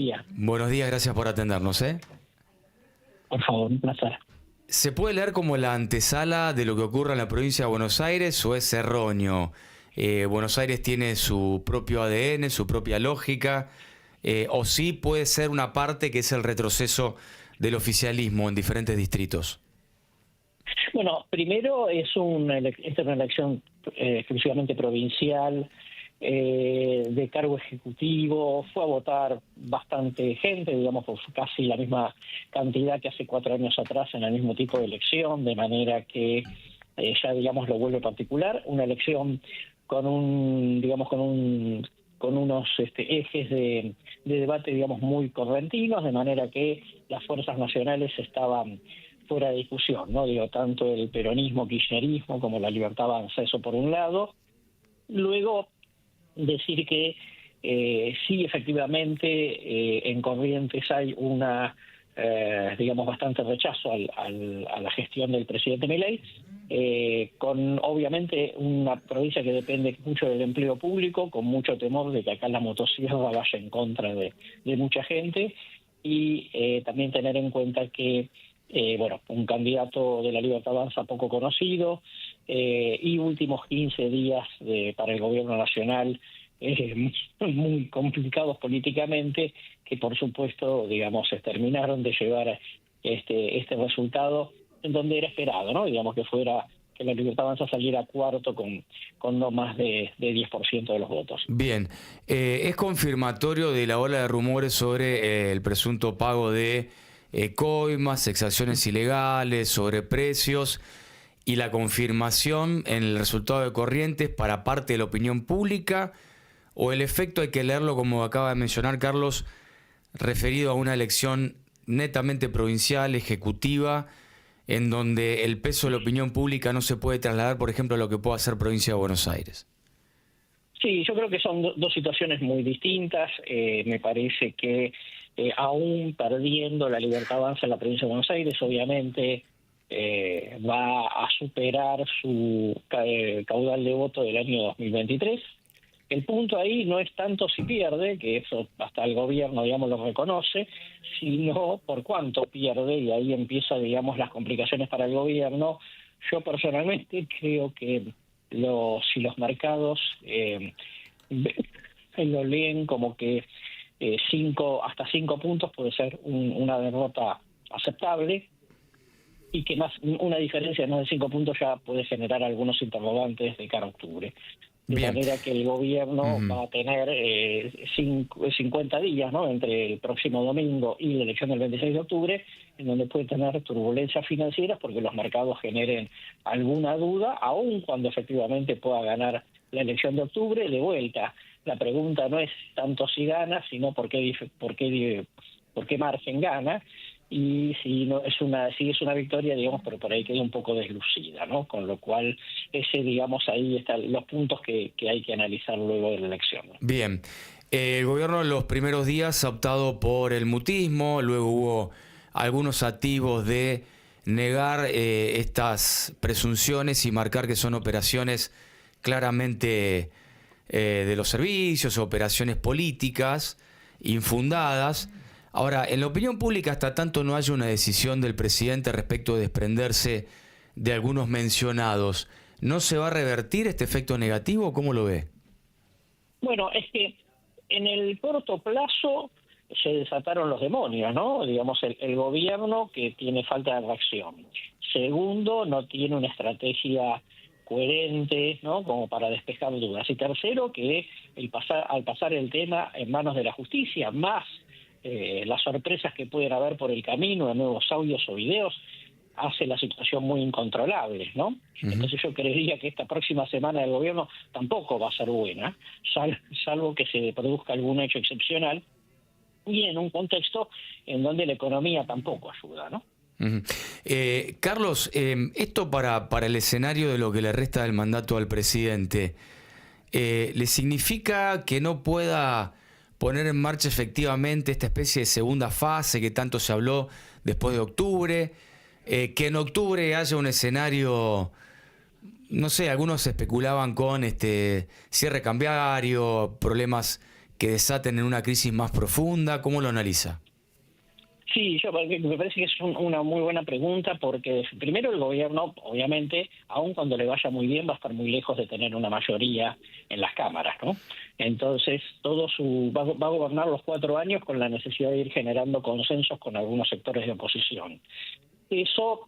Día. Buenos días, gracias por atendernos, ¿eh? Por favor, un placer. ¿Se puede leer como la antesala de lo que ocurre en la provincia de Buenos Aires o es erróneo? Buenos Aires tiene su propio ADN, su propia lógica, o sí puede ser una parte que es el retroceso del oficialismo en diferentes distritos. Bueno, primero esta es una elección exclusivamente provincial, de cargo ejecutivo. Fue a votar bastante gente, digamos, por casi la misma cantidad que hace 4 años atrás en el mismo tipo de elección, de manera que ya, digamos, lo vuelve particular. Una elección con con unos ejes de debate, digamos, muy correntinos, de manera que las fuerzas nacionales estaban fuera de discusión, ¿no? Digo, tanto el peronismo, kirchnerismo, como la Libertad Avanza, eso por un lado. Luego, decir que sí, efectivamente, en Corrientes hay digamos, bastante rechazo a la gestión del presidente Milei, con obviamente una provincia que depende mucho del empleo público, con mucho temor de que acá la motosierra vaya en contra de mucha gente, y también tener en cuenta que un candidato de la Libertad Avanza poco conocido, y últimos 15 días para el gobierno nacional muy complicados políticamente, que por supuesto, digamos, se terminaron de llevar este resultado en donde era esperado, ¿no? Digamos que la Libertad Avanza saliera cuarto con no más de 10% de los votos. Bien, es confirmatorio de la ola de rumores sobre el presunto pago de coimas, exacciones ilegales, sobreprecios y la confirmación en el resultado de Corrientes para parte de la opinión pública, o el efecto hay que leerlo, como acaba de mencionar Carlos, referido a una elección netamente provincial, ejecutiva, en donde el peso de la opinión pública no se puede trasladar, por ejemplo, a lo que pueda hacer provincia de Buenos Aires. Sí, yo creo que son dos situaciones muy distintas. Me parece que aún perdiendo la Libertad Avanza en la provincia de Buenos Aires, obviamente va a superar su caudal de voto del año 2023. El punto ahí no es tanto si pierde, que eso hasta el gobierno, digamos, lo reconoce, sino por cuánto pierde, y ahí empiezan, digamos, las complicaciones para el gobierno. Yo personalmente creo que si los mercados lo leen como que hasta 5 puntos puede ser una derrota aceptable, y que una diferencia de más de 5 puntos ya puede generar algunos interrogantes de cara a octubre. De Bien. manera que el gobierno va a tener 50 días, ¿no?, entre el próximo domingo y la elección del 26 de octubre, en donde puede tener turbulencias financieras porque los mercados generen alguna duda, aun cuando efectivamente pueda ganar la elección de octubre. De vuelta, la pregunta no es tanto si gana, sino por qué margen gana. Y si es una victoria, digamos, pero por ahí queda un poco deslucida, ¿no? Con lo cual, digamos, ahí están los puntos que hay que analizar luego de la elección, ¿no? Bien, el gobierno en los primeros días ha optado por el mutismo, luego hubo algunos activos de negar estas presunciones y marcar que son operaciones claramente de los servicios, operaciones políticas infundadas. Ahora, en la opinión pública, hasta tanto no haya una decisión del presidente respecto de desprenderse de algunos mencionados, ¿no se va a revertir este efecto negativo? ¿Cómo lo ve? Bueno, es que en el corto plazo se desataron los demonios, ¿no? Digamos, el gobierno que tiene falta de reacción. Segundo, no tiene una estrategia coherente, ¿no?, como para despejar dudas. Y tercero, que al pasar el tema en manos de la justicia, más las sorpresas que pueden haber por el camino de nuevos audios o videos, hace la situación muy incontrolable, ¿no? Entonces yo creería que esta próxima semana del gobierno tampoco va a ser buena, salvo que se produzca algún hecho excepcional, y en un contexto en donde la economía tampoco ayuda, ¿no? Carlos, esto para el escenario de lo que le resta del mandato al presidente, ¿le significa que no pueda poner en marcha efectivamente esta especie de segunda fase que tanto se habló después de octubre? Que en octubre haya un escenario, no sé, algunos especulaban con cierre cambiario, problemas que desaten en una crisis más profunda? ¿Cómo lo analiza? Sí, me parece que es una muy buena pregunta, porque primero el gobierno, obviamente, aun cuando le vaya muy bien, va a estar muy lejos de tener una mayoría en las cámaras, ¿no? Entonces, va a gobernar los 4 años con la necesidad de ir generando consensos con algunos sectores de oposición. Eso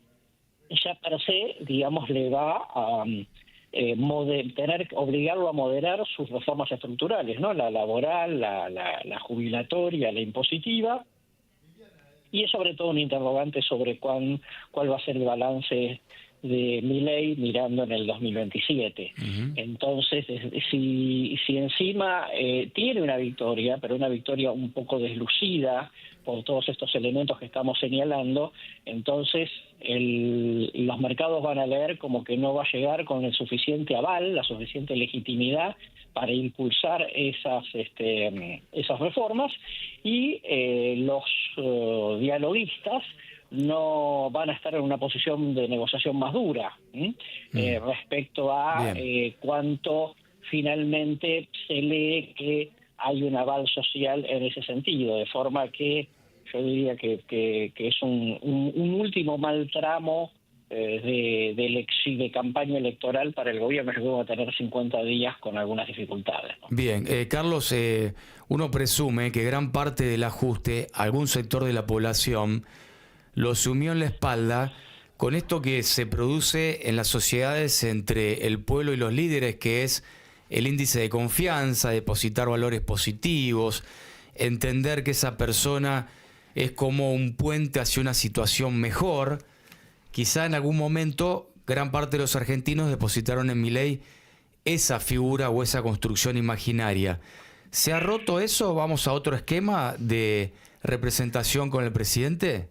ya per se, digamos, le va a obligarlo a moderar sus reformas estructurales, ¿no? La laboral, la jubilatoria, la impositiva. Y es sobre todo un interrogante sobre cuál va a ser el balance de Milei mirando en el 2027. Uh-huh. Entonces, si encima tiene una victoria, pero una victoria un poco deslucida por todos estos elementos que estamos señalando, entonces los mercados van a leer como que no va a llegar con el suficiente aval, la suficiente legitimidad para impulsar esas reformas, y los dialoguistas no van a estar en una posición de negociación más dura respecto a cuánto finalmente se lee que hay un aval social en ese sentido, de forma que yo diría que es un último mal tramo de campaña electoral para el gobierno. Yo creo que va a tener 50 días con algunas dificultades, ¿no? Bien, Carlos, uno presume que gran parte del ajuste, algún sector de la población lo sumió en la espalda con esto que se produce en las sociedades entre el pueblo y los líderes, que es el índice de confianza, depositar valores positivos, entender que esa persona es como un puente hacia una situación mejor. Quizá en algún momento gran parte de los argentinos depositaron en Milei esa figura o esa construcción imaginaria. ¿Se ha roto eso? ¿Vamos a otro esquema de representación con el presidente?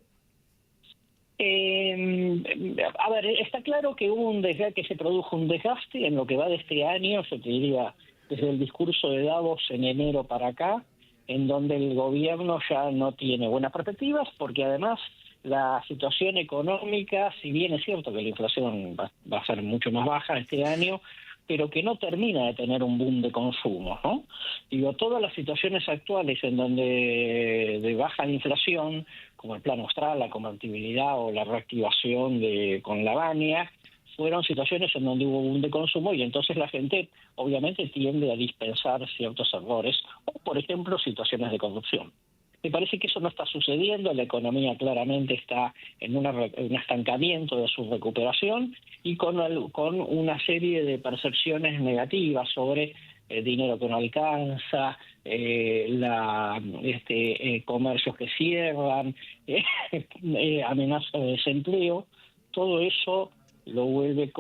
A ver, está claro que se produjo un desgaste en lo que va de este año, yo te diría, desde el discurso de Davos en enero para acá, en donde el gobierno ya no tiene buenas perspectivas, porque además la situación económica, si bien es cierto que la inflación va a ser mucho más baja este año, pero que no termina de tener un boom de consumo, ¿no? Digo, todas las situaciones actuales en donde de baja inflación, como el Plan Austral, la convertibilidad o la reactivación con la Bania, fueron situaciones en donde hubo boom de consumo, y entonces la gente obviamente tiende a dispensar ciertos errores, o por ejemplo situaciones de corrupción. Me parece que eso no está sucediendo, la economía claramente está en un estancamiento de su recuperación, y con una serie de percepciones negativas sobre dinero que no alcanza, comercios que cierran, amenaza de desempleo. Todo eso lo vuelve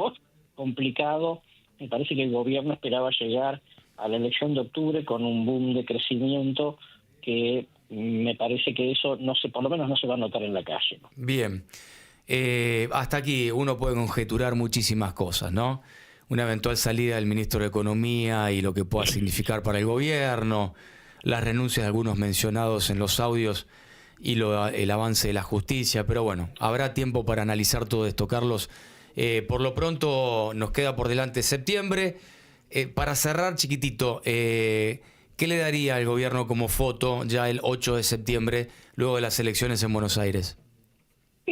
complicado. Me parece que el gobierno esperaba llegar a la elección de octubre con un boom de crecimiento que me parece que eso por lo menos no se va a notar en la calle, ¿no? Bien. Hasta aquí uno puede conjeturar muchísimas cosas, ¿no? Una eventual salida del ministro de Economía y lo que pueda significar para el gobierno, las renuncias de algunos mencionados en los audios y el avance de la justicia. Pero bueno, habrá tiempo para analizar todo esto, Carlos. Por lo pronto nos queda por delante septiembre. Para cerrar, chiquitito, ¿qué le daría al gobierno como foto ya el 8 de septiembre, luego de las elecciones en Buenos Aires?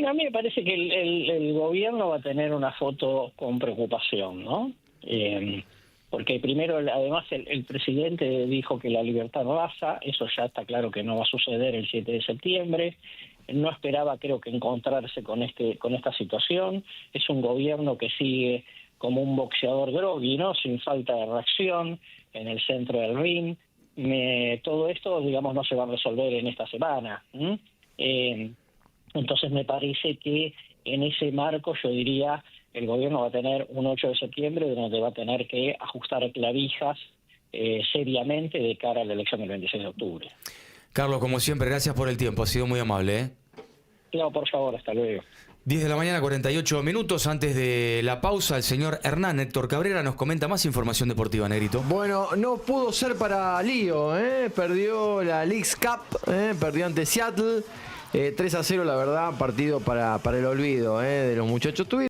A mí me parece que el gobierno va a tener una foto con preocupación, ¿no? Porque primero, además, el presidente dijo que la libertad raza, eso ya está claro que no va a suceder el 7 de septiembre. No esperaba, creo, que encontrarse con esta situación. Es un gobierno que sigue como un boxeador grogui, ¿no? Sin falta de reacción, en el centro del ring. Todo esto, digamos, no se va a resolver en esta semana. Entonces me parece que en ese marco, yo diría, el gobierno va a tener un 8 de septiembre donde va a tener que ajustar clavijas seriamente de cara a la elección del 26 de octubre. Carlos, como siempre, gracias por el tiempo, ha sido muy amable, ¿eh? No, por favor, hasta luego. 10 de la mañana, 48 minutos. Antes de la pausa, el señor Hernán Héctor Cabrera nos comenta más información deportiva, Negrito. Bueno, no pudo ser para Lío, perdió la Leagues Cup, perdió ante Seattle, 3-0, la verdad, partido para el olvido de los muchachos.